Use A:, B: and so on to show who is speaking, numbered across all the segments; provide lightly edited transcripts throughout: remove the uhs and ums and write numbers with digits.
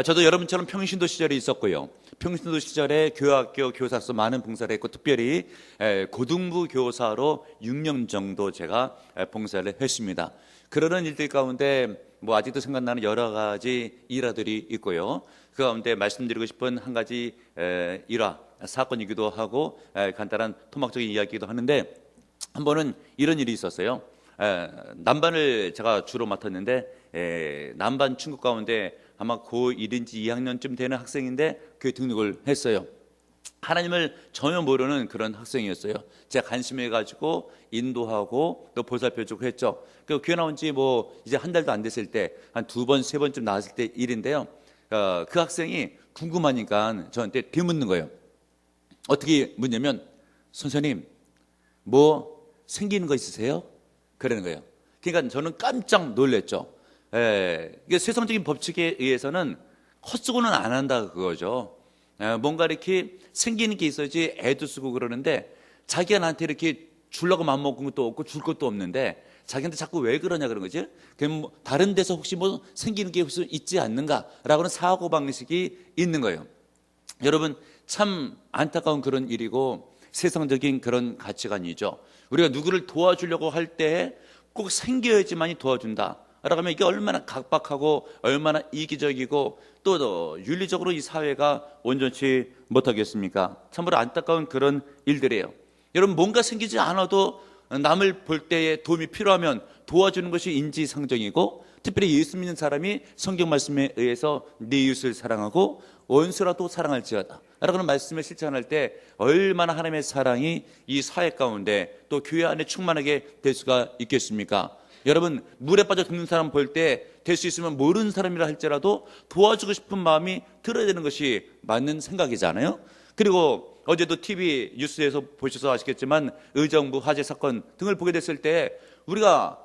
A: 저도 여러분처럼 평신도 시절이 있었고요. 평신도 시절에 교학교 교사로서 많은 봉사를 했고, 특별히 고등부 교사로 6년 정도 제가 봉사를 했습니다. 그러는 일들 가운데 아직도 생각나는 여러 가지 일화들이 있고요. 그 가운데 말씀드리고 싶은 한 가지 일화, 사건이기도 하고 간단한 토막적인 이야기이기도 하는데, 한 번은 이런 일이 있었어요. 남반을 제가 주로 맡았는데 남반 친구 가운데 아마 고1인지 2학년쯤 되는 학생인데 교회 등록을 했어요. 하나님을 전혀 모르는 그런 학생이었어요. 제가 관심해가지고 인도하고 또 보살펴주고 했죠. 그 교회 나온 지 이제 한 달도 안 됐을 때, 한 2번, 3번쯤 나왔을 때 일인데요. 그 학생이 궁금하니까 저한테 되묻는 거예요. 어떻게 묻냐면, 선생님, 생기는 거 있으세요? 그러는 거예요. 그러니까 저는 깜짝 놀랐죠. 이게 세상적인 법칙에 의해서는 헛수고는 안 한다 그거죠. 뭔가 이렇게 생기는 게 있어야지 애도 쓰고 그러는데, 자기가 나한테 이렇게 주려고 맘먹은 것도 없고 줄 것도 없는데 자기한테 자꾸 왜 그러냐 그런 거지. 그럼 다른 데서 혹시 생기는 게 혹시 있지 않는가라고는 사고방식이 있는 거예요. 여러분, 참 안타까운 그런 일이고 세상적인 그런 가치관이죠. 우리가 누구를 도와주려고 할 때 꼭 생겨야지만이 도와준다 라고 하면 이게 얼마나 각박하고 얼마나 이기적이고 또 윤리적으로 이 사회가 온전치 못하겠습니까? 참으로 안타까운 그런 일들이에요. 여러분, 뭔가 생기지 않아도 남을 볼 때에 도움이 필요하면 도와주는 것이 인지상정이고, 특별히 예수 믿는 사람이 성경 말씀에 의해서 네 이웃을 사랑하고 원수라도 사랑할지어다 라고 하는 말씀을 실천할 때 얼마나 하나님의 사랑이 이 사회 가운데 또 교회 안에 충만하게 될 수가 있겠습니까? 여러분, 물에 빠져 죽는 사람 볼 때 될 수 있으면 모르는 사람이라 할지라도 도와주고 싶은 마음이 들어야 되는 것이 맞는 생각이잖아요. 그리고 어제도 TV 뉴스에서 보셔서 아시겠지만 의정부 화재 사건 등을 보게 됐을 때 우리가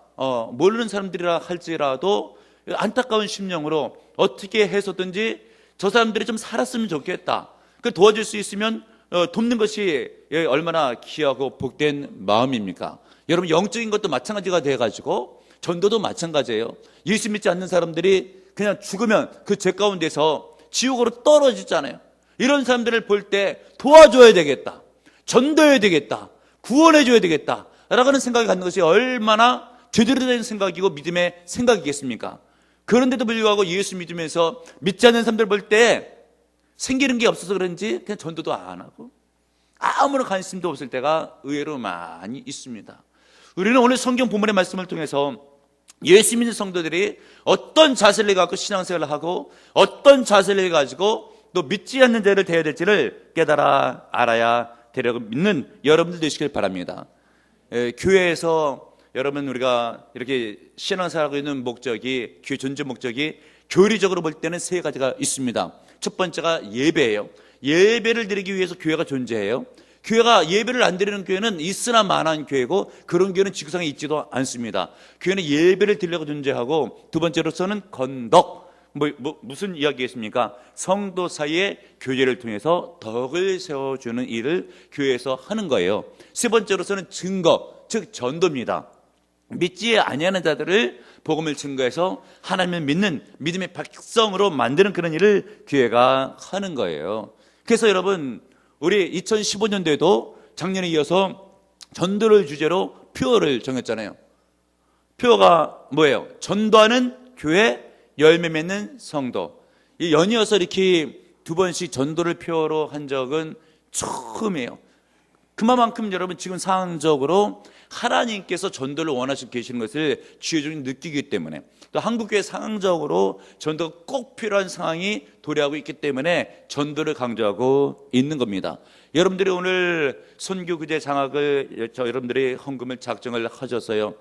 A: 모르는 사람들이라 할지라도 안타까운 심령으로 어떻게 해서든지 저 사람들이 좀 살았으면 좋겠다, 그 도와줄 수 있으면 돕는 것이 얼마나 귀하고 복된 마음입니까? 여러분, 영적인 것도 마찬가지가 돼가지고 전도도 마찬가지예요. 예수 믿지 않는 사람들이 그냥 죽으면 그 죄 가운데서 지옥으로 떨어지잖아요. 이런 사람들을 볼 때 도와줘야 되겠다, 전도해야 되겠다, 구원해줘야 되겠다 라는 생각이 갖는 것이 얼마나 제대로 된 생각이고 믿음의 생각이겠습니까? 그런데도 불구하고 예수 믿으면서 믿지 않는 사람들 볼 때 생기는 게 없어서 그런지 그냥 전도도 안 하고 아무런 관심도 없을 때가 의외로 많이 있습니다. 우리는 오늘 성경 본문의 말씀을 통해서 예수 믿는 성도들이 어떤 자세를 갖고 신앙생활을 하고 어떤 자세를 가지고 또 믿지 않는 자를 대해야 될지를 깨달아 알아야 되려고 믿는 여러분들 되시길 바랍니다. 교회에서 여러분, 우리가 이렇게 신앙생활하고 있는 목적이, 교회 존재 목적이 교리적으로 볼 때는 세 가지가 있습니다. 첫 번째가 예배예요. 예배를 드리기 위해서 교회가 존재해요. 교회가 예배를 안 드리는 교회는 있으나 마나한 교회고, 그런 교회는 지구상에 있지도 않습니다. 교회는 예배를 드리려고 존재하고, 두 번째로서는 건덕. 무슨 이야기겠습니까? 성도 사이의 교제를 통해서 덕을 세워주는 일을 교회에서 하는 거예요. 세 번째로서는 증거, 즉 전도입니다. 믿지 아니하는 자들을 복음을 증거해서 하나님을 믿는 믿음의 백성으로 만드는 그런 일을 교회가 하는 거예요. 그래서 여러분, 우리 2015년도에도 작년에 이어서 전도를 주제로 표어를 정했잖아요. 표어가 뭐예요? 전도하는 교회, 열매 맺는 성도. 이 연이어서 이렇게 두 번씩 전도를 표어로 한 적은 처음이에요. 그만큼 여러분, 지금 상황적으로 하나님께서 전도를 원하시고 계시는 것을 주의적으로 느끼기 때문에, 또 한국교회 상황적으로 전도가 꼭 필요한 상황이 도래하고 있기 때문에 전도를 강조하고 있는 겁니다. 여러분들이 오늘 선교구제 장학을 여러분들이 헌금을 작정을 하셨어요.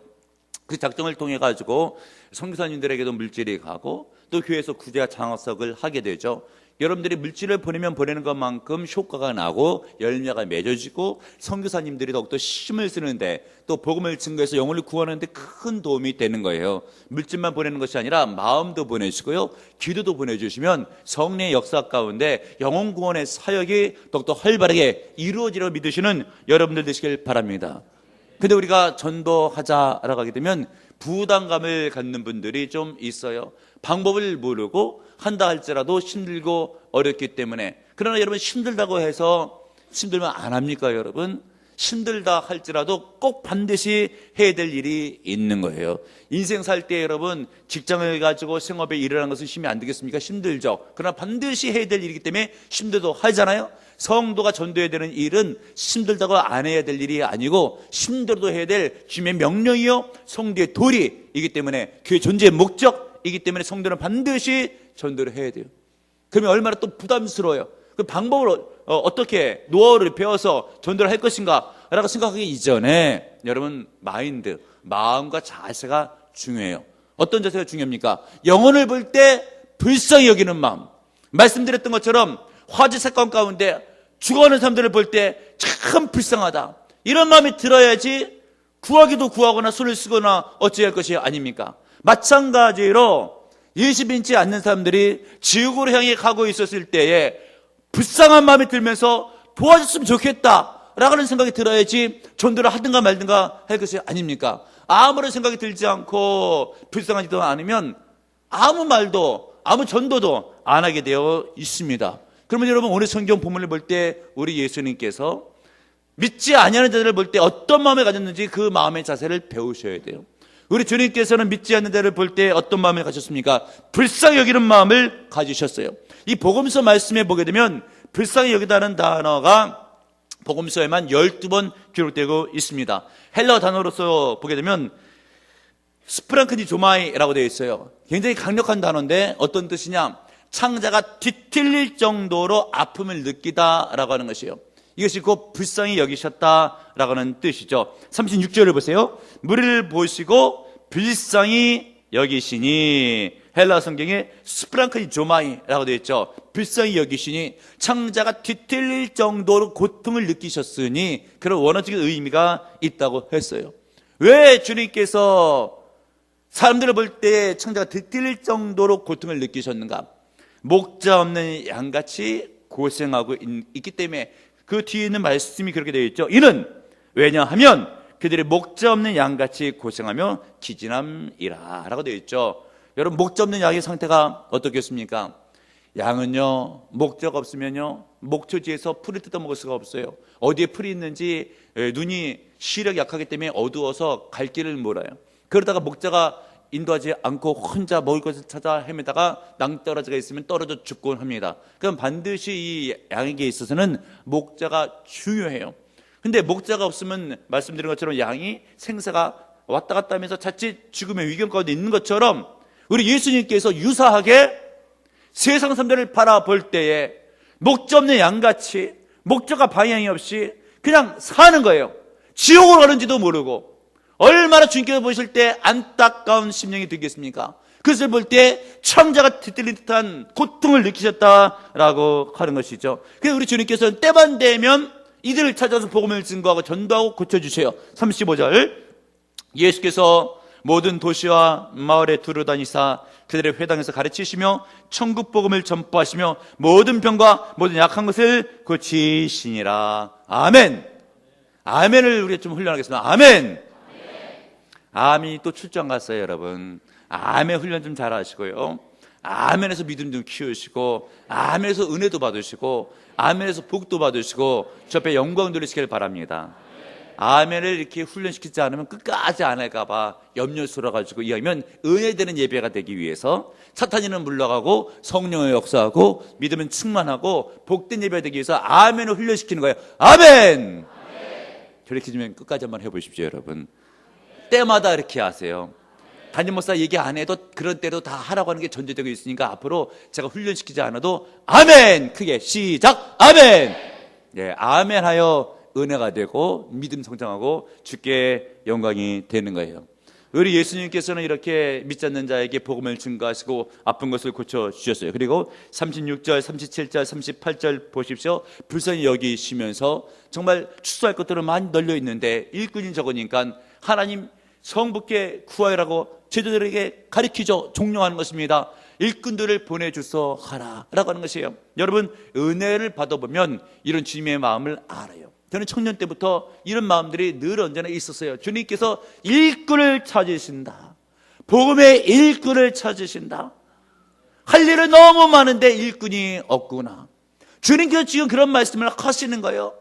A: 그 작정을 통해 가지고 선교사님들에게도 물질이 가고 또 교회에서 구제와 장학석을 하게 되죠. 여러분들이 물질을 보내면 보내는 것만큼 효과가 나고 열매가 맺어지고 선교사님들이 더욱더 힘을 쓰는데, 또 복음을 증거해서 영혼을 구원하는 데 큰 도움이 되는 거예요. 물질만 보내는 것이 아니라 마음도 보내시고요, 기도도 보내주시면 성령의 역사 가운데 영혼 구원의 사역이 더욱더 활발하게 이루어지려 믿으시는 여러분들 되시길 바랍니다. 근데 우리가 전도하자라고 하게 되면 부담감을 갖는 분들이 좀 있어요. 방법을 모르고 한다 할지라도 힘들고 어렵기 때문에. 그러나 여러분, 힘들다고 해서 힘들면 안 합니까 여러분? 힘들다 할지라도 꼭 반드시 해야 될 일이 있는 거예요. 인생 살 때 여러분, 직장을 가지고 생업에 일하는 것은 힘이 안 되겠습니까? 힘들죠. 그러나 반드시 해야 될 일이기 때문에 힘들도 하잖아요. 성도가 전도해야 되는 일은 힘들다고 안 해야 될 일이 아니고 힘들어도 해야 될 주님의 명령이요 성도의 도리이기 때문에, 교회 존재의 목적이기 때문에 성도는 반드시 전도를 해야 돼요. 그러면 얼마나 또 부담스러워요. 그 방법을 어떻게 노하우를 배워서 전도를 할 것인가 라고 생각하기 이전에 여러분, 마인드, 마음과 자세가 중요해요. 어떤 자세가 중요합니까? 영혼을 볼 때 불쌍히 여기는 마음. 말씀드렸던 것처럼 화재 사건 가운데 죽어가는 사람들을 볼 때 참 불쌍하다, 이런 마음이 들어야지 구하기도 구하거나 손을 쓰거나 어찌할 것이 아닙니까? 마찬가지로 예수 믿지 않는 사람들이 지옥으로 향해 가고 있었을 때에 불쌍한 마음이 들면서 도와줬으면 좋겠다라는 생각이 들어야지 전도를 하든가 말든가 할 것이 아닙니까? 아무런 생각이 들지 않고 불쌍하지도 않으면 아무 말도 아무 전도도 안 하게 되어 있습니다. 그러면 여러분, 오늘 성경 본문을 볼 때 우리 예수님께서 믿지 아니하는 자들을 볼 때 어떤 마음을 가졌는지 그 마음의 자세를 배우셔야 돼요. 우리 주님께서는 믿지 않는 자를 볼 때 어떤 마음을 가졌습니까? 불쌍히 여기는 마음을 가지셨어요. 이 복음서 말씀에 보게 되면 불쌍히 여기다는 단어가 복음서에만 12번 기록되고 있습니다. 헬라어 단어로서 보게 되면 스프랑크니조마이라고 되어 있어요. 굉장히 강력한 단어인데 어떤 뜻이냐? 창자가 뒤틀릴 정도로 아픔을 느끼다라고 하는 것이에요. 이것이 곧 불쌍히 여기셨다라고 하는 뜻이죠. 36절을 보세요. 무리를 보시고 불쌍히 여기시니, 헬라 성경에 스프랑크니조마이라고 되어 있죠. 불쌍히 여기시니, 창자가 뒤틀릴 정도로 고통을 느끼셨으니, 그런 원어적인 의미가 있다고 했어요. 왜 주님께서 사람들을 볼 때 창자가 뒤틀릴 정도로 고통을 느끼셨는가? 목자 없는 양같이 고생하고 있기 때문에. 그 뒤에 있는 말씀이 그렇게 되어 있죠. 이는 왜냐하면 그들이 목자 없는 양같이 고생하며 기진함이라 라고 되어 있죠. 여러분, 목자 없는 양의 상태가 어떻겠습니까? 양은요, 목자가 없으면요, 목초지에서 풀을 뜯어 먹을 수가 없어요. 어디에 풀이 있는지, 눈이 시력이 약하기 때문에 어두워서 갈 길을 몰라요. 그러다가 목자가 인도하지 않고 혼자 먹을 것을 찾아 헤매다가 낭떠러지가 있으면 떨어져 죽곤 합니다. 그럼 반드시 이 양에게 있어서는 목자가 중요해요. 근데 목자가 없으면 말씀드린 것처럼 양이 생사가 왔다 갔다 하면서 자칫 죽음의 위경 가운데 있는 것처럼, 우리 예수님께서 유사하게 세상 사람들을 바라볼 때에 목자 없는 양같이 목자가 방향이 없이 그냥 사는 거예요. 지옥으로 가는지도 모르고. 얼마나 주님께서 보실 때 안타까운 심령이 되겠습니까? 그것을 볼 때 창자가 뒤틀린 듯한 고통을 느끼셨다라고 하는 것이죠. 그래서 우리 주님께서는 때만 되면 이들을 찾아서 복음을 증거하고 전도하고 고쳐주세요. 35절, 예수께서 모든 도시와 마을에 두루다니사 그들의 회당에서 가르치시며 천국 복음을 전파하시며 모든 병과 모든 약한 것을 고치시니라. 아멘. 아멘을 우리가 좀 훈련하겠습니다. 아멘. 아멘이 또 출장 갔어요, 여러분. 아멘 훈련 좀 잘 하시고요. 아멘에서 믿음 좀 키우시고, 아멘에서 은혜도 받으시고, 아멘에서 복도 받으시고, 저 앞에 영광 돌리시길 바랍니다. 아멘을 이렇게 훈련시키지 않으면 끝까지 안 할까봐 염려스러워가지고 이왕이면 은혜되는 예배가 되기 위해서 사탄이는 물러가고 성령의 역사하고 믿음은 충만하고 복된 예배가 되기 위해서 아멘을 훈련시키는 거예요. 아멘! 그렇게 좀 끝까지 한번 해보십시오, 여러분. 때마다 이렇게 하세요. 담임 목사 얘기 안 해도 그런 때도 다 하라고 하는 게 전제되고 있으니까 앞으로 제가 훈련시키지 않아도 아멘! 크게 시작! 아멘! 예, 아멘 하여 은혜가 되고 믿음 성장하고 주께 영광이 되는 거예요. 우리 예수님께서는 이렇게 믿지 않는 자에게 복음을 증거하시고 아픈 것을 고쳐주셨어요. 그리고 36절, 37절, 38절 보십시오. 불쌍히 여기시면서 정말 추수할 것들은 많이 널려 있는데 일꾼이 적으니까 하나님 성부께 구하라고 제자들에게 가르치죠. 종용하는 것입니다. 일꾼들을 보내주소 하라 라고 하는 것이에요. 여러분, 은혜를 받아보면 이런 주님의 마음을 알아요. 저는 청년 때부터 이런 마음들이 늘 언제나 있었어요. 주님께서 일꾼을 찾으신다. 복음의 일꾼을 찾으신다. 할 일은 너무 많은데 일꾼이 없구나. 주님께서 지금 그런 말씀을 하시는 거예요.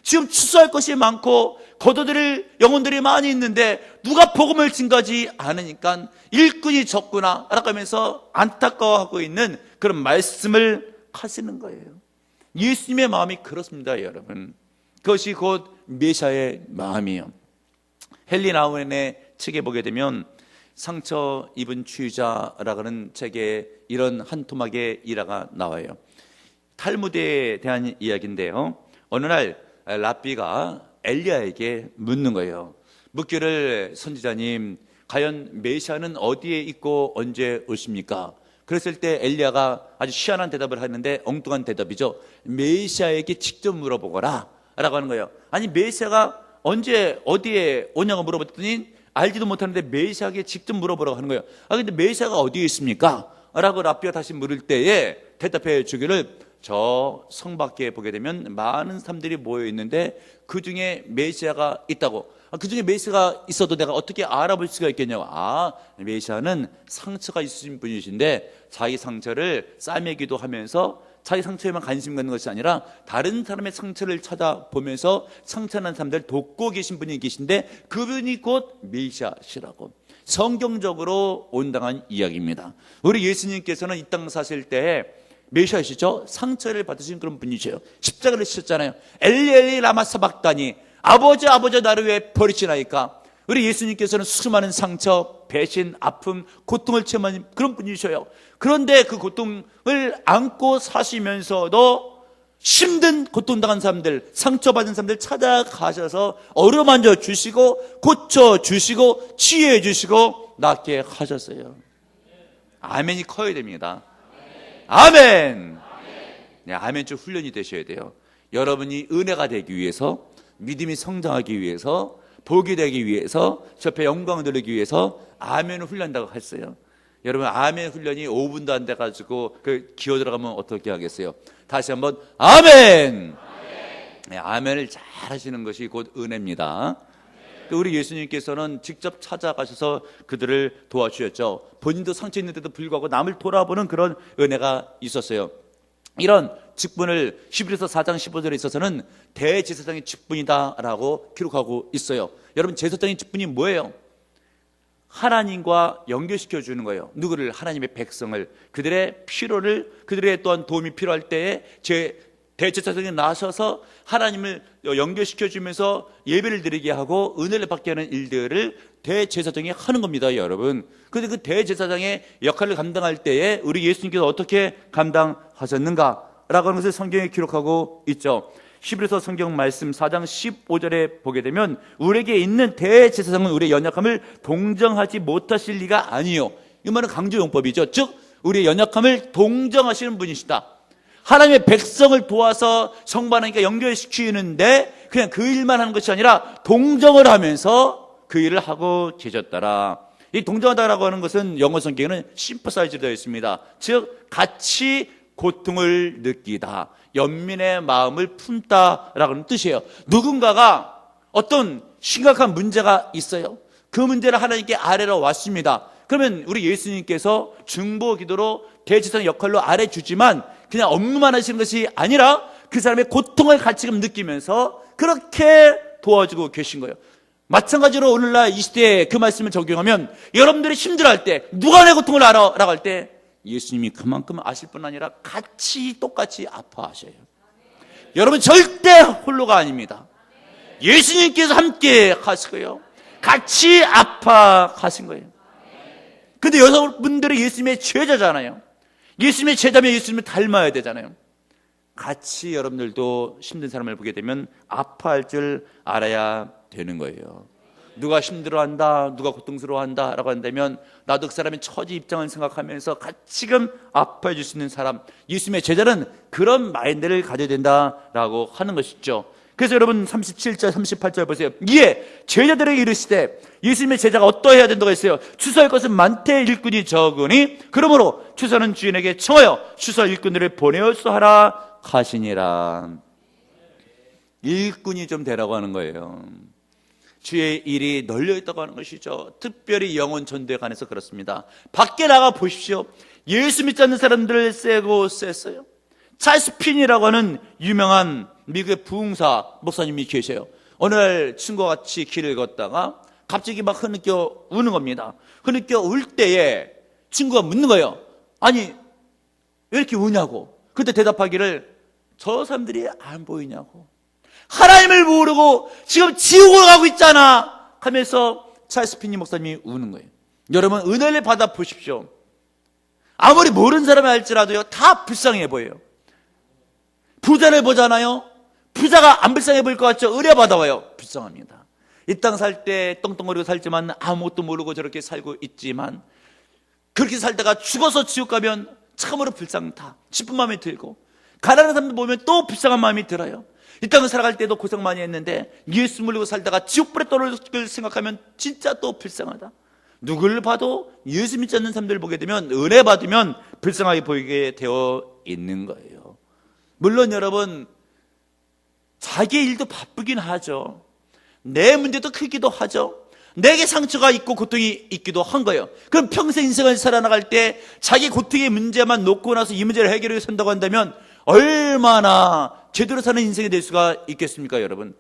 A: 지금 추수할 것이 많고 거둬들일 영혼들이 많이 있는데 누가 복음을 증거하지 않으니까 일꾼이 적구나 라고 하면서 안타까워하고 있는 그런 말씀을 하시는 거예요. 예수님의 마음이 그렇습니다, 여러분. 그것이 곧 메시아의 마음이에요. 헨리 나우엔의 책에 보게 되면 상처 입은 치유자라고 하는 책에 이런 한 토막의 일화가 나와요. 탈무드에 대한 이야기인데요. 어느 날 랍비가 엘리야에게 묻는 거예요. 묻기를, 선지자님, 과연 메시아는 어디에 있고 언제 오십니까? 그랬을 때 엘리야가 아주 희한한 대답을 하는데, 엉뚱한 대답이죠. 메시아에게 직접 물어보거라 라고 하는 거예요. 아니, 메시아가 언제 어디에 오냐고 물어봤더니 알지도 못하는데 메시아에게 직접 물어보라고 하는 거예요. 아, 근데 메시아가 어디에 있습니까? 라고 랍비가 다시 물을 때에 대답해 주기를, 저 성 밖에 보게 되면 많은 사람들이 모여 있는데 그 중에 메시아가 있다고. 그 중에 메시아가 있어도 내가 어떻게 알아볼 수가 있겠냐고. 아, 메시아는 상처가 있으신 분이신데 자기 상처를 싸매기도 하면서 자기 상처에만 관심 갖는 것이 아니라 다른 사람의 상처를 찾아보면서 상처난 사람들 돕고 계신 분이 계신데 그분이 곧 메시아시라고. 성경적으로 온당한 이야기입니다. 우리 예수님께서는 이 땅 사실 때 메시아시죠? 상처를 받으신 그런 분이세요. 십자가를 지셨잖아요. 엘리 엘리 라마 사박다니, 아버지 아버지 나를 왜 버리시나이까. 우리 예수님께서는 수많은 상처, 배신, 아픔, 고통을 체험한 그런 분이셔요. 그런데 그 고통을 안고 사시면서도 힘든 고통당한 사람들, 상처받은 사람들 찾아가셔서 어루만져 주시고 고쳐주시고 치유해주시고 낫게 하셨어요. 아멘이 커야 됩니다. 아멘. 네, 아멘 좀 훈련이 되셔야 돼요. 여러분이 은혜가 되기 위해서, 믿음이 성장하기 위해서, 복이 되기 위해서, 저편에 영광을 누리기 위해서 아멘을 훈련한다고 했어요. 여러분, 아멘 훈련이 5분도 안 돼가지고 기어 들어가면 어떻게 하겠어요? 다시 한번 아멘. 네, 아멘을 잘 하시는 것이 곧 은혜입니다. 우리 예수님께서는 직접 찾아가셔서 그들을 도와주셨죠. 본인도 상처 있는데도 불구하고 남을 돌아보는 그런 은혜가 있었어요. 이런 직분을 히브리서 4장 15절에 있어서는 대제사장의 직분이다라고 기록하고 있어요. 여러분, 제사장의 직분이 뭐예요? 하나님과 연결시켜 주는 거예요. 누구를? 하나님의 백성을. 그들의 필요를, 그들의 또한 도움이 필요할 때에 대제사장이 나서서 하나님을 연결시켜 주면서 예배를 드리게 하고 은혜를 받게 하는 일들을 대제사장이 하는 겁니다, 여러분. 그런데 그 대제사장의 역할을 감당할 때에 우리 예수님께서 어떻게 감당하셨는가라고 하는 것을 성경에 기록하고 있죠. 히브리서 성경 말씀 4장 15절에 보게 되면 우리에게 있는 대제사장은 우리의 연약함을 동정하지 못하실 리가 아니요. 이 말은 강조용법이죠. 즉 우리의 연약함을 동정하시는 분이시다. 하나님의 백성을 도와서 성부 하나님과 연결시키는데 그냥 그 일만 하는 것이 아니라 동정을 하면서 그 일을 하고 계셨더라. 이 동정하다라고 하는 것은 영어 성경에는 심퍼사이즈로 되어 있습니다. 즉 같이 고통을 느끼다, 연민의 마음을 품다라고 하는 뜻이에요. 누군가가 어떤 심각한 문제가 있어요. 그 문제를 하나님께 아뢰러 왔습니다. 그러면 우리 예수님께서 중보 기도로 대제사장 역할로 아뢰 주지만 그냥 업무만 하시는 것이 아니라 그 사람의 고통을 같이 느끼면서 그렇게 도와주고 계신 거예요. 마찬가지로 오늘날 이 시대에 그 말씀을 적용하면 여러분들이 힘들어할 때 누가 내 고통을 알아? 라고 할 때 예수님이 그만큼 아실 뿐 아니라 같이 똑같이 아파하셔요. 여러분 절대 홀로가 아닙니다. 예수님께서 함께 하시고요. 같이 아파하신 거예요. 근데 여러분들이 예수님의 제자잖아요. 예수님의 제자면 예수님을 닮아야 되잖아요. 같이 여러분들도 힘든 사람을 보게 되면 아파할 줄 알아야 되는 거예요. 누가 힘들어한다, 누가 고통스러워한다 라고 한다면 나도 그 사람의 처지 입장을 생각하면서 같이금 아파해 줄 수 있는 사람, 예수님의 제자는 그런 마인드를 가져야 된다라고 하는 것이죠. 그래서 여러분 37절 38절 보세요. 이에 제자들에게 이르시되, 예수님의 제자가 어떠해야 된다고 했어요? 추수할 것은 많되 일꾼이 적으니 그러므로 추수하는 주인에게 청하여 추수할 일꾼들을 보내어서 하라 하시니라. 일꾼이 좀 되라고 하는 거예요. 주의 일이 널려 있다고 하는 것이죠. 특별히 영혼 전도에 관해서 그렇습니다. 밖에 나가 보십시오. 예수 믿지 않는 사람들을 세고 셌어요. 찰스 핀이라고 하는 유명한 미국의 부흥사 목사님이 계셔요. 어느 날 친구와 같이 길을 걷다가 갑자기 막 흐느껴 우는 겁니다. 흐느껴 울 때에 친구가 묻는 거예요. 아니 왜 이렇게 우냐고. 그때 대답하기를 저 사람들이 안 보이냐고. 하나님을 모르고 지금 지옥으로 가고 있잖아 하면서 찰스 핀니 목사님이 우는 거예요. 여러분 은혜를 받아 보십시오. 아무리 모르는 사람이 할지라도요 다 불쌍해 보여요. 부자를 보잖아요. 부자가 안 불쌍해 보일 것 같죠? 의뢰받아와요. 불쌍합니다. 이 땅 살 때 떵떵거리고 살지만 아무것도 모르고 저렇게 살고 있지만 그렇게 살다가 죽어서 지옥 가면 참으로 불쌍다 싶은 마음이 들고, 가난한 사람들 보면 또 불쌍한 마음이 들어요. 이 땅을 살아갈 때도 고생 많이 했는데 예수 물리고 살다가 지옥불에 떨어질 생각하면 진짜 또 불쌍하다. 누구를 봐도 예수 믿지 않는 사람들을 보게 되면 은혜 받으면 불쌍하게 보이게 되어 있는 거예요. 물론 여러분 자기 일도 바쁘긴 하죠. 내 문제도 크기도 하죠. 내게 상처가 있고 고통이 있기도 한 거예요. 그럼 평생 인생을 살아나갈 때 자기 고통의 문제만 놓고 나서 이 문제를 해결해 산다고 한다면 얼마나 제대로 사는 인생이 될 수가 있겠습니까, 여러분?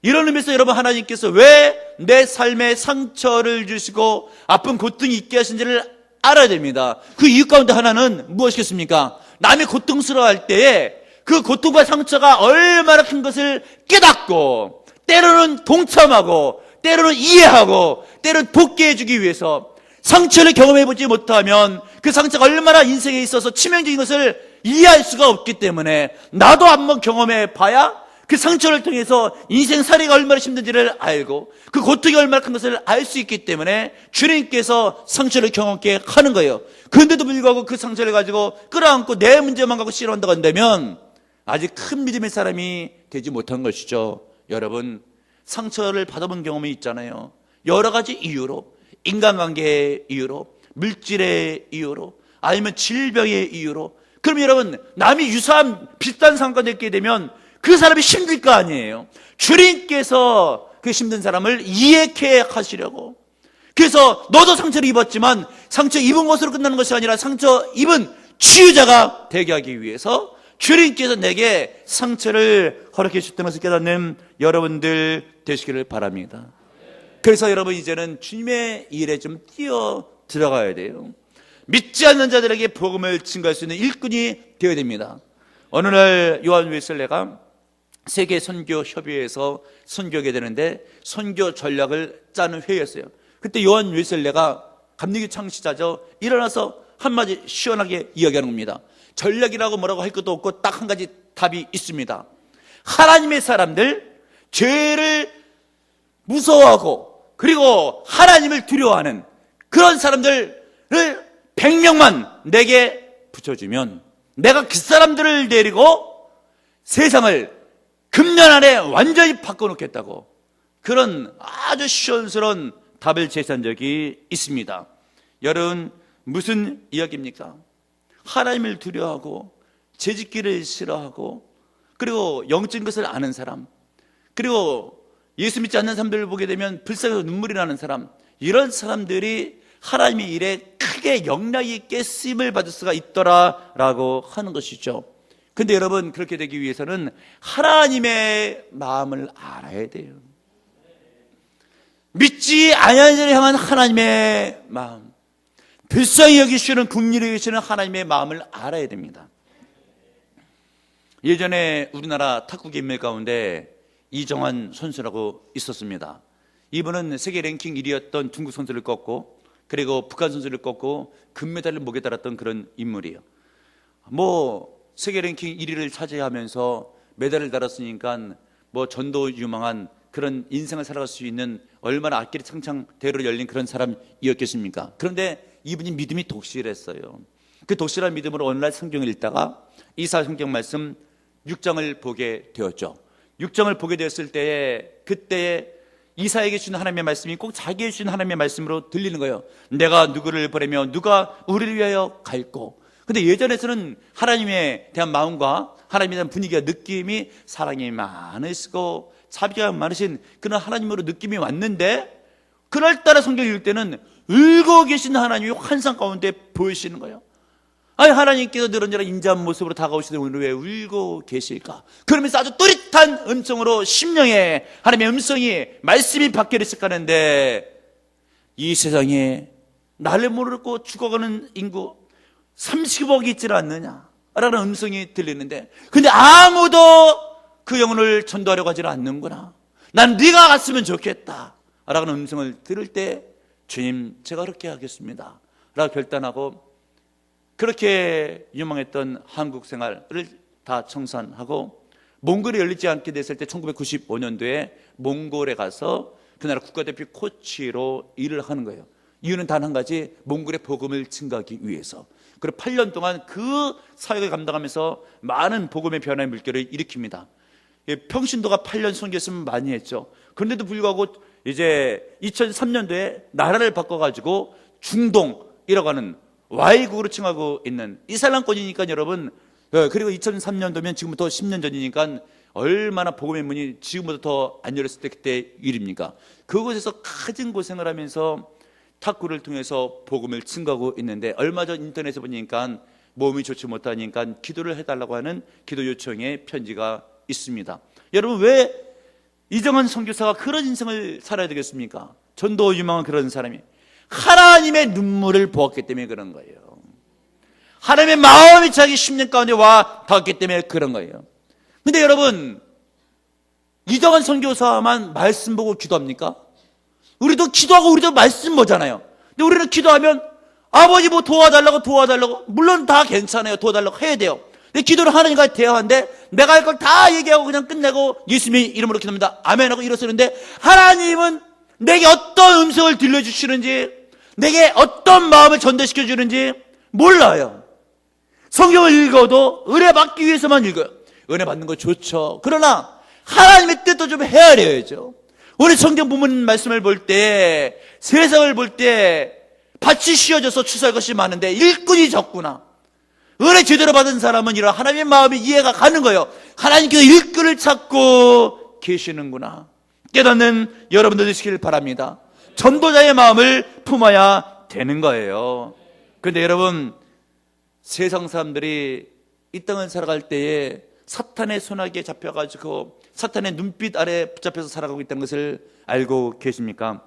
A: 이런 의미에서 여러분, 하나님께서 왜 내 삶에 상처를 주시고 아픈 고통이 있게 하신지를 알아야 됩니다. 그 이유 가운데 하나는 무엇이겠습니까? 남이 고통스러워할 때에 그 고통과 상처가 얼마나 큰 것을 깨닫고 때로는 동참하고 때로는 이해하고 때로는 복귀해주기 위해서, 상처를 경험해보지 못하면 그 상처가 얼마나 인생에 있어서 치명적인 것을 이해할 수가 없기 때문에 나도 한번 경험해봐야 그 상처를 통해서 인생살이가 얼마나 힘든지를 알고 그 고통이 얼마나 큰 것을 알 수 있기 때문에 주님께서 상처를 경험케 하는 거예요. 그런데도 불구하고 그 상처를 가지고 끌어안고 내 문제만 갖고 싫어한다고 한다면 아직 큰 믿음의 사람이 되지 못한 것이죠. 여러분, 상처를 받아본 경험이 있잖아요. 여러 가지 이유로, 인간관계의 이유로, 물질의 이유로, 아니면 질병의 이유로. 그럼 여러분, 남이 유사한 비슷한 상관에 있게 되면 그 사람이 힘들 거 아니에요. 주님께서 그 힘든 사람을 이해케 하시려고, 그래서 너도 상처를 입었지만 상처 입은 것으로 끝나는 것이 아니라 상처 입은 치유자가 되게 하기 위해서 주님께서 내게 상처를 허락해 주셨다는 것을 깨닫는 여러분들 되시기를 바랍니다. 그래서 여러분, 이제는 주님의 일에 좀 뛰어 들어가야 돼요. 믿지 않는 자들에게 복음을 증거할 수 있는 일꾼이 되어야 됩니다. 어느 날 요한 웨슬레가 세계 선교 협의회에서 선교하게 되는데 선교 전략을 짜는 회의였어요. 그때 요한 웨슬레가 감리교 창시자죠. 일어나서 한마디 시원하게 이야기하는 겁니다. 전략이라고 뭐라고 할 것도 없고 딱 한 가지 답이 있습니다. 하나님의 사람들, 죄를 무서워하고 그리고 하나님을 두려워하는 그런 사람들을 100명만 내게 붙여주면 내가 그 사람들을 데리고 세상을 금년 안에 완전히 바꿔놓겠다고, 그런 아주 시원스러운 답을 제시한 적이 있습니다. 여러분, 무슨 이야기입니까? 하나님을 두려워하고 죄짓기를 싫어하고 그리고 영적인 것을 아는 사람, 그리고 예수 믿지 않는 사람들을 보게 되면 불쌍해서 눈물이 나는 사람, 이런 사람들이 하나님의 일에 크게 영향 있게 쓰임을 받을 수가 있더라라고 하는 것이죠. 근데 여러분, 그렇게 되기 위해서는 하나님의 마음을 알아야 돼요. 믿지 아니하는 자를 향한 하나님의 마음, 불쌍히 여기시는, 긍휼히 여기시는 하나님의 마음을 알아야 됩니다. 예전에 우리나라 탁구계 인물 가운데 이정환 선수라고 있었습니다. 이분은 세계 랭킹 1위였던 중국 선수를 꺾고 그리고 북한 선수를 꺾고 금메달을 목에 달았던 그런 인물이에요. 세계 랭킹 1위를 차지하면서 메달을 달았으니까 전도 유망한 그런 인생을 살아갈 수 있는 얼마나 앞길이 창창 대로로 열린 그런 사람이었겠습니까? 그런데 이분이 믿음이 독실했어요. 그 독실한 믿음으로 어느 날 성경을 읽다가 이사야 성경 말씀 6장을 보게 되었죠. 6장을 보게 되었을 때에 그때에 이사야에게 주는 하나님의 말씀이 꼭 자기에게 주는 하나님의 말씀으로 들리는 거예요. 내가 누구를 보내며 누가 우리를 위하여 갈고. 근데 예전에서는 하나님에 대한 마음과 하나님에 대한 분위기와 느낌이 사랑이 많으시고 자비가 많으신 그런 하나님으로 느낌이 왔는데, 그날따라 성경 읽을 때는 울고 계신 하나님이 환상 가운데 보이시는 거예요. 아니, 하나님께서 늘은지라 인자한 모습으로 다가오시되 오늘 왜 울고 계실까? 그러면서 아주 또릿한 음성으로 심령에 하나님의 음성이, 말씀이 바뀌기 시작하는데, 이 세상에 나를 모르고 죽어가는 인구 30억이 있지 않느냐 라는 음성이 들리는데, 근데 아무도 그 영혼을 전도하려고 하지 않는구나. 난 네가 갔으면 좋겠다 라는 음성을 들을 때, 주님, 제가 그렇게 하겠습니다 라고 결단하고, 그렇게 유망했던 한국 생활을 다 청산하고 몽골에 열리지 않게 됐을 때 1995년도에 몽골에 가서 그 나라 국가대표 코치로 일을 하는 거예요. 이유는 단 한 가지, 몽골의 복음을 증가하기 위해서. 그리고 8년 동안 그 사역을 감당하면서 많은 복음의 변화의 물결을 일으킵니다. 평신도가 8년 선교했으면 많이 했죠. 그런데도 불구하고 이제 2003년도에 나라를 바꿔가지고 중동이라고 하는 Y국으로 칭하고 있는 이슬람권이니까 여러분, 그리고 2003년도면 지금부터 10년 전이니까 얼마나 복음의 문이 지금보다 더 안 열렸을 때 그때 일입니까? 그곳에서 가진 고생을 하면서 탁구를 통해서 복음을 증가하고 있는데, 얼마 전 인터넷에 보니까 몸이 좋지 못하니까 기도를 해달라고 하는 기도 요청의 편지가 있습니다. 여러분, 왜 이정환 선교사가 그런 인생을 살아야 되겠습니까? 전도 유망한 그런 사람이 하나님의 눈물을 보았기 때문에 그런 거예요. 하나님의 마음이 자기 10년 가운데 와 닿았기 때문에 그런 거예요. 근데 여러분, 이정환 선교사만 말씀 보고 기도합니까? 우리도 기도하고 우리도 말씀 보잖아요. 근데 우리는 기도하면 아버지 뭐 도와달라고 물론 다 괜찮아요. 도와달라고 해야 돼요. 근데 기도를 하나님과 대화하는데 내가 할 걸 다 얘기하고 그냥 끝내고 예수님의 이름으로 기도합니다. 아멘 하고 일어서는데, 하나님은 내게 어떤 음성을 들려주시는지, 내게 어떤 마음을 전달시켜 주는지 몰라요. 성경을 읽어도 은혜 받기 위해서만 읽어요. 은혜 받는 거 좋죠. 그러나 하나님의 뜻도 좀 헤아려야죠. 오늘 성경 본문 말씀을 볼 때, 세상을 볼 때 밭이 씌어져서 추수할 것이 많은데 일꾼이 적구나. 은혜 제대로 받은 사람은 이런 하나님의 마음이 이해가 가는 거예요. 하나님께서 일꾼을 찾고 계시는구나. 깨닫는 여러분들 되시길 바랍니다. 전도자의 마음을 품어야 되는 거예요. 그런데 여러분, 세상 사람들이 이 땅을 살아갈 때에 사탄의 손아귀에 잡혀가지고 사탄의 눈빛 아래 붙잡혀서 살아가고 있다는 것을 알고 계십니까?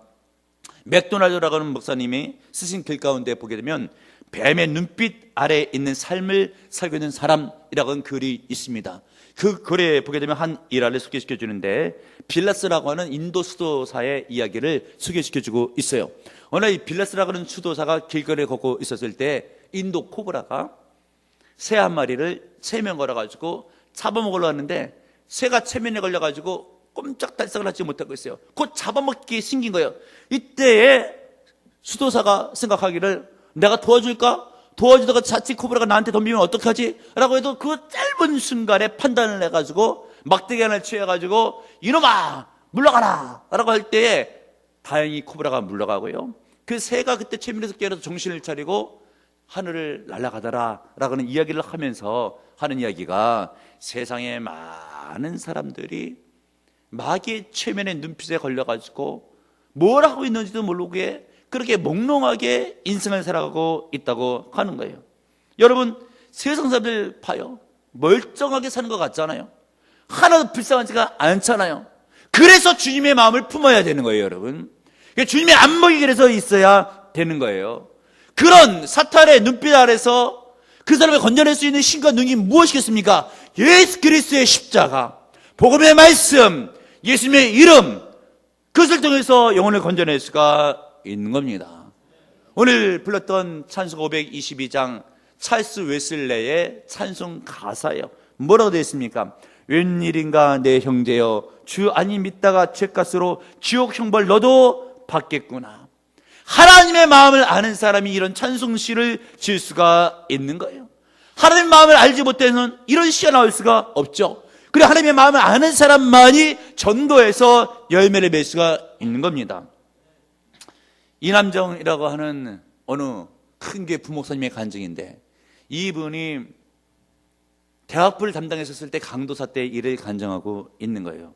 A: 맥도날드라고 하는 목사님이 쓰신 글 가운데 보게 되면 뱀의 눈빛 아래에 있는 삶을 살고 있는 사람이라고 하는 글이 있습니다. 그 글에 보게 되면 한 일화를 소개시켜 주는데, 빌라스라고 하는 인도 수도사의 이야기를 소개시켜 주고 있어요. 어느 날 이 빌라스라고 하는 수도사가 길거리에 걷고 있었을 때 인도 코브라가 새 한 마리를 체면 걸어가지고 잡아먹으려고 하는데, 새가 체면에 걸려가지고 꼼짝달싹을 하지 못하고 있어요. 곧 잡아먹기 생긴 거예요. 이때에 수도사가 생각하기를, 내가 도와줄까? 도와주다가 자칫 코브라가 나한테 덤비면 어떡하지? 라고 해도 그 짧은 순간에 판단을 해가지고 막대기 하나를 취해가지고 이놈아 물러가라 라고 할 때에 다행히 코브라가 물러가고요, 그 새가 그때 체면에서 깨어서 정신을 차리고 하늘을 날아가더라 라고 하는 이야기를 하면서 하는 이야기가, 세상에 많은 사람들이 마귀의 체면의 눈빛에 걸려가지고 뭘 하고 있는지도 모르고 그렇게 몽롱하게 인생을 살아가고 있다고 하는 거예요. 여러분, 세상 사람들 봐요. 멀쩡하게 사는 것 같잖아요. 하나도 불쌍하지가 않잖아요. 그래서 주님의 마음을 품어야 되는 거예요, 여러분. 주님의 안목이 그래서 있어야 되는 거예요. 그런 사탄의 눈빛 아래서 그 사람을 건져낼 수 있는 힘과 능력이 무엇이겠습니까? 예수 그리스도의 십자가, 복음의 말씀, 예수님의 이름, 그것을 통해서 영혼을 건져낼 수가 있는 겁니다. 오늘 불렀던 찬송 522장 찰스 웨슬레의 찬송 가사예요. 뭐라고 되어 있습니까? 웬일인가 내 형제여, 주 아니 믿다가 죄값으로 지옥 형벌 너도 받겠구나. 하나님의 마음을 아는 사람이 이런 찬송시를 지을 수가 있는 거예요. 하나님의 마음을 알지 못해서는 이런 시가 나올 수가 없죠. 그래, 하나님의 마음을 아는 사람만이 전도해서 열매를 맺을 수가 있는 겁니다. 이남정이라고 하는 어느 큰 교회 부목사님의 간증인데, 이분이 대학부를 담당했었을 때 강도사 때 일을 간증하고 있는 거예요.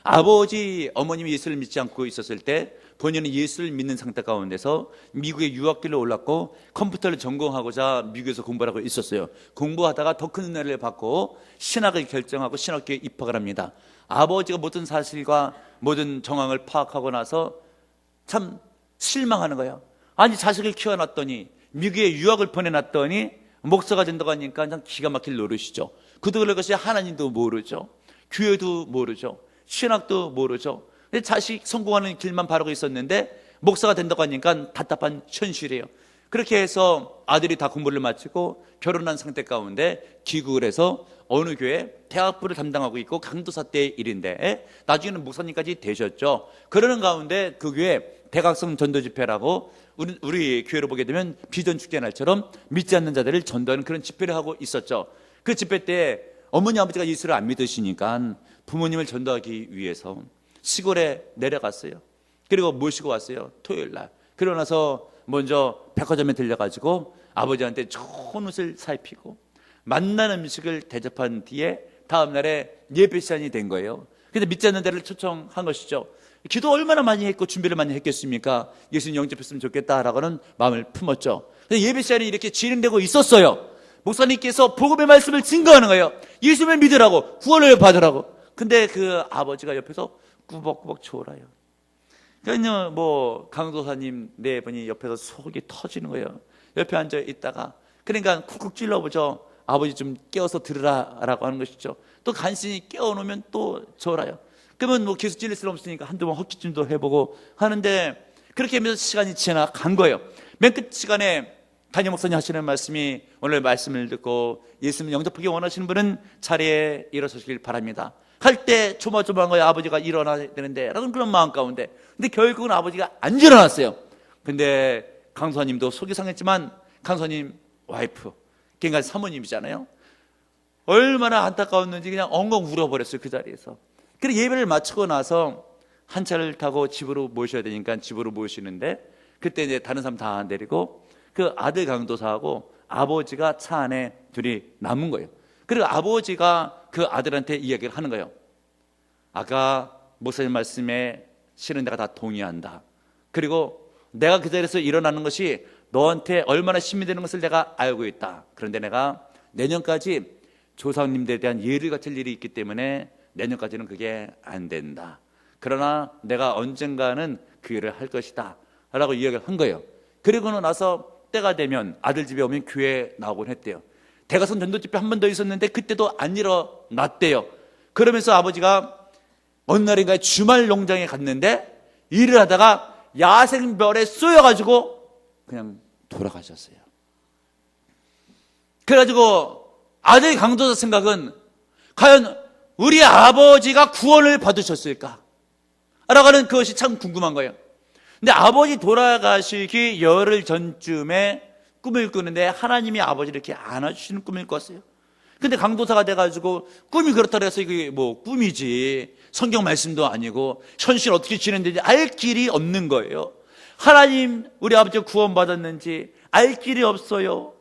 A: 아버지, 어머님이 예수를 믿지 않고 있었을 때 본인은 예수를 믿는 상태 가운데서 미국의 유학길로 올랐고 컴퓨터를 전공하고자 미국에서 공부를 하고 있었어요. 공부하다가 더 큰 은혜를 받고 신학을 결정하고 신학교에 입학을 합니다. 아버지가 모든 사실과 모든 정황을 파악하고 나서 참 실망하는 거예요. 아니, 자식을 키워놨더니 미국에 유학을 보내놨더니 목사가 된다고 하니까 참 기가 막힐 노릇이죠. 그도 그럴 것이 하나님도 모르죠. 교회도 모르죠. 신학도 모르죠. 근데 자식 성공하는 길만 바라고 있었는데 목사가 된다고 하니까 답답한 현실이에요. 그렇게 해서 아들이 다 공부를 마치고 결혼한 상태 가운데 귀국을 해서 어느 교회 대학부를 담당하고 있고 강도사 때의 일인데 나중에는 목사님까지 되셨죠. 그러는 가운데 그 교회 대각성 전도 집회라고 우리 교회로 보게 되면 비전 축제 날처럼 믿지 않는 자들을 전도하는 그런 집회를 하고 있었죠. 그 집회 때 어머니 아버지가 예수를 안 믿으시니까 부모님을 전도하기 위해서 시골에 내려갔어요. 그리고 모시고 왔어요. 토요일 날. 그러고 나서 먼저 백화점에 들려가지고 아버지한테 좋은 옷을 살피고 맛난 음식을 대접한 뒤에 다음 날에 예배 시간이 된 거예요. 근데 믿지 않는 데를 초청한 것이죠. 기도 얼마나 많이 했고 준비를 많이 했겠습니까? 예수님 영접했으면 좋겠다라고는 마음을 품었죠. 근데 예배 시간이 이렇게 진행되고 있었어요. 목사님께서 복음의 말씀을 증거하는 거예요. 예수님을 믿으라고, 구원을 받으라고. 근데 그 아버지가 옆에서 꾸벅꾸벅 졸아요. 그러니까 뭐 강도사님 네 분이 옆에서 속이 터지는 거예요. 옆에 앉아 있다가 그러니까 쿡쿡 찔러보죠. 아버지 좀 깨워서 들으라라고 하는 것이죠. 또 간신히 깨워놓으면 또 졸아요. 그러면 뭐 계속 찔릴 수는 없으니까 한두 번 헛기침도 해보고 하는데 그렇게 하면서 시간이 지나간 거예요. 맨 끝 시간에 담임 목사님 하시는 말씀이 오늘 말씀을 듣고 예수님 영접하기 원하시는 분은 자리에 일어서시길 바랍니다. 할 때 조마조마한 거예요. 아버지가 일어나야 되는데 라는 그런 마음 가운데 근데 결국은 아버지가 안 일어났어요. 근데 강사님도 속이 상했지만 강사님 와이프 그러니까 사모님이잖아요. 얼마나 안타까웠는지 그냥 엉엉 울어버렸어요. 그 자리에서. 그래서 예배를 마치고 나서 한 차를 타고 집으로 모셔야 되니까 집으로 모시는데 그때 이제 다른 사람 다 내리고 그 아들 강도사하고 아버지가 차 안에 둘이 남은 거예요. 그리고 아버지가 그 아들한테 이야기를 하는 거예요. 아까 목사님 말씀에 실은 내가 다 동의한다. 그리고 내가 그 자리에서 일어나는 것이 너한테 얼마나 힘이 되는 것을 내가 알고 있다. 그런데 내가 내년까지 조상님들에 대한 예를 갖출 일이 있기 때문에 내년까지는 그게 안 된다. 그러나 내가 언젠가는 그 일을 할 것이다 라고 이야기를 한 거예요. 그리고는 나서 때가 되면 아들 집에 오면 교회에 나오곤 했대요. 대가선 전도 집회 한 번 더 있었는데 그때도 안 일어났대요. 그러면서 아버지가 어느 날인가 주말 농장에 갔는데 일을 하다가 야생별에 쏘여가지고 그냥 돌아가셨어요. 그래가지고 아들 강도사 생각은 과연 우리 아버지가 구원을 받으셨을까? 라고 하는 그것이 참 궁금한 거예요. 근데 아버지 돌아가시기 열흘 전쯤에 꿈을 꾸는데 하나님이 아버지를 이렇게 안아주시는 꿈을 꿨어요. 근데 강도사가 돼가지고 꿈이 그렇다고 해서 이게 뭐 꿈이지 성경 말씀도 아니고 현실 어떻게 지냈는지 알 길이 없는 거예요. 하나님 우리 아버지가 구원받았는지 알 길이 없어요.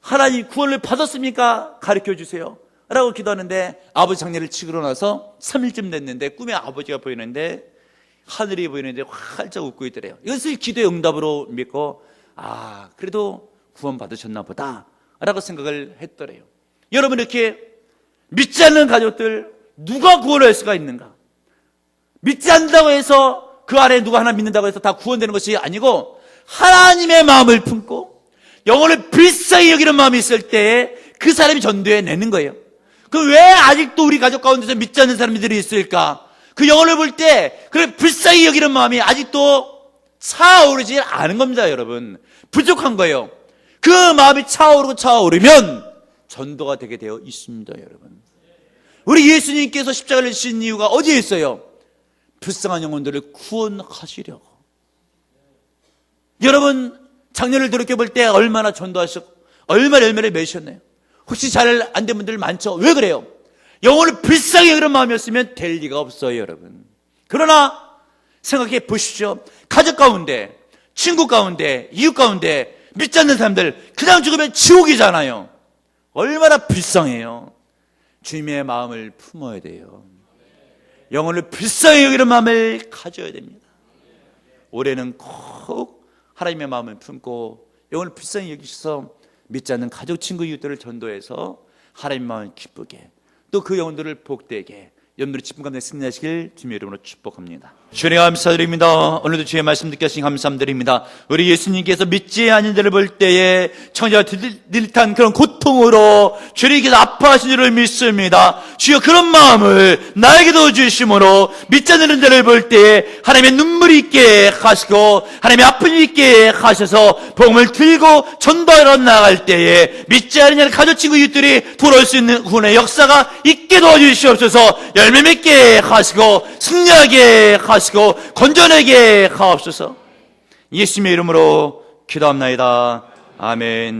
A: 하나님 구원을 받았습니까? 가르쳐 주세요 라고 기도하는데 아버지 장례를 치고 나서 3일쯤 됐는데 꿈에 아버지가 보이는데 하늘이 보이는데 활짝 웃고 있더래요. 이것을 기도의 응답으로 믿고 그래도 구원 받으셨나 보다 라고 생각을 했더래요. 여러분 이렇게 믿지 않는 가족들 누가 구원을 할 수가 있는가? 믿지 않는다고 해서 그 안에 누가 하나 믿는다고 해서 다 구원되는 것이 아니고 하나님의 마음을 품고 영혼을 불쌍히 여기는 마음이 있을 때에 그 사람이 전도해 내는 거예요. 그럼 왜 아직도 우리 가족 가운데서 믿지 않는 사람들이 있을까? 그 영혼을 볼 때 그 불쌍히 여기는 마음이 아직도 차오르지 않은 겁니다. 여러분 부족한 거예요. 그 마음이 차오르면 전도가 되게 되어 있습니다. 여러분 우리 예수님께서 십자가를 지신 이유가 어디에 있어요? 불쌍한 영혼들을 구원하시려고. 여러분 작년을 돌이켜볼 때 얼마나 전도하셨고 얼마나 열매를 맺으셨나요? 혹시 잘 안 된 분들 많죠? 왜 그래요? 영혼을 불쌍히 여기는 마음이었으면 될 리가 없어요. 여러분 그러나 생각해 보십시오. 가족 가운데 친구 가운데 이웃 가운데 믿지 않는 사람들 그냥 죽으면 지옥이잖아요. 얼마나 불쌍해요. 주님의 마음을 품어야 돼요. 영혼을 불쌍히 여기는 마음을 가져야 됩니다. 올해는 꼭 하나님의 마음을 품고 영혼을 불쌍히 여기셔서 믿지 않는 가족, 친구, 이웃들을 전도해서 하나님의 마음을 기쁘게, 또 그 영혼들을 복되게 여러분들이 기쁨 가운데 승리하시길 주님의 이름으로 축복합니다. 주님 감사드립니다. 오늘도 주의 말씀 듣게 하신 감사드립니다. 우리 예수님께서 믿지 않는 자를 볼 때에 청자가 듯한 그런 고통으로 주님께서 아파하신 줄을 믿습니다. 주여, 그런 마음을 나에게도 주심으로 믿지 않는 자를 볼 때에 하나님의 눈물이 있게 하시고 하나님의 아픔이 있게 하셔서 복음을 들고 전도하러 나갈 때에 믿지 않는 가족, 친구, 이웃들이 돌아올 수 있는 구원의 역사가 있게 도와주시옵소서. 열매 맺게 하시고 승리하게 하시고 건전하게 하옵소서. 예수님의 이름으로 기도합나이다. 아멘.